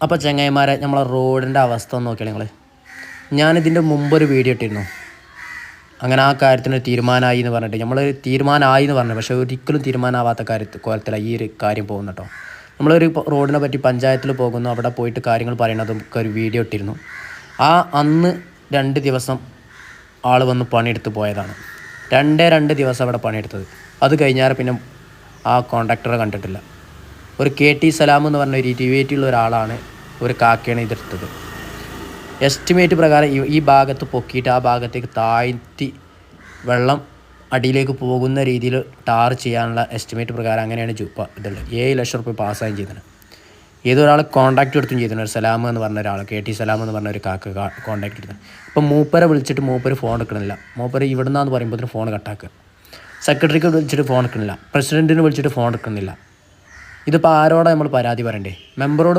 അപ്പോൾ ചങ്ങായിമാരെ, നമ്മളെ റോഡിൻ്റെ അവസ്ഥ ഒന്ന് നോക്കിയാൽ നിങ്ങൾ. ഞാനിതിൻ്റെ മുമ്പൊരു വീഡിയോ ഇട്ടിരുന്നു. അങ്ങനെ ആ കാര്യത്തിന് തീരുമാനമായി എന്ന് പറഞ്ഞിട്ട് നമ്മൾ തീരുമാനമായി എന്ന് പറഞ്ഞു, പക്ഷേ ഒരിക്കലും തീരുമാനമാവാത്ത കോലത്തിലാണ് ഈ ഒരു കാര്യം പോകുന്നത് കേട്ടോ. നമ്മളൊരു റോഡിനെ പറ്റി പഞ്ചായത്തിൽ പോകുന്നു, അവിടെ പോയിട്ട് കാര്യങ്ങൾ പറയണതൊക്കെ ഒരു വീഡിയോ ഇട്ടിരുന്നു. അന്ന് 2 ദിവസം ആൾ വന്ന് പണിയെടുത്ത് പോയതാണ്. 2 ദിവസം അവിടെ പണിയെടുത്തത്. അത് കഴിഞ്ഞാൽ പിന്നെ ആ കോൺട്രാക്ടറെ കണ്ടിട്ടില്ല. ഒരു KT സലാം എന്ന് പറഞ്ഞ ഒരു ഇരുവേറ്റിയുള്ള ഒരാളാണ്, ഒരു കാക്കയാണ് ഇതെടുത്തത്. എസ്റ്റിമേറ്റ് പ്രകാരം ഈ ഭാഗത്ത് പൊക്കിയിട്ട് ആ ഭാഗത്തേക്ക് താഴ്ത്തി വെള്ളം അടിയിലേക്ക് പോകുന്ന രീതിയിൽ ടാർ ചെയ്യാനുള്ള എസ്റ്റിമേറ്റ് പ്രകാരം അങ്ങനെയാണ് ഇതുള്ളത്. 7 ലക്ഷം റുപ്യ പാസ്സായും ചെയ്തത്. ഏതൊരാൾ കോൺടാക്റ്റ് എടുത്തും ചെയ്തിട്ടുണ്ട്. സലാം എന്ന് പറഞ്ഞ ഒരാൾ, KT സലാം എന്ന് പറഞ്ഞ ഒരു കാക്ക കോൺടാക്റ്റ് എടുത്തത്. ഇപ്പം മൂപ്പരെ വിളിച്ചിട്ട് മൂപ്പര് ഫോൺ എടുക്കണില്ല. മൂപ്പര് ഇവിടുന്നാന്ന് പറയുമ്പോഴത്തേന് ഫോൺ കട്ടാക്കുക. സെക്രട്ടറിക്ക് വിളിച്ചിട്ട് ഫോൺ എടുക്കണില്ല. പ്രസിഡൻറ്റിന് വിളിച്ചിട്ട് ഫോൺ എടുക്കുന്നില്ല. ഇതിപ്പോൾ ആരോടാണ് നമ്മൾ പരാതി പറയണ്ടേ? മെമ്പറോട്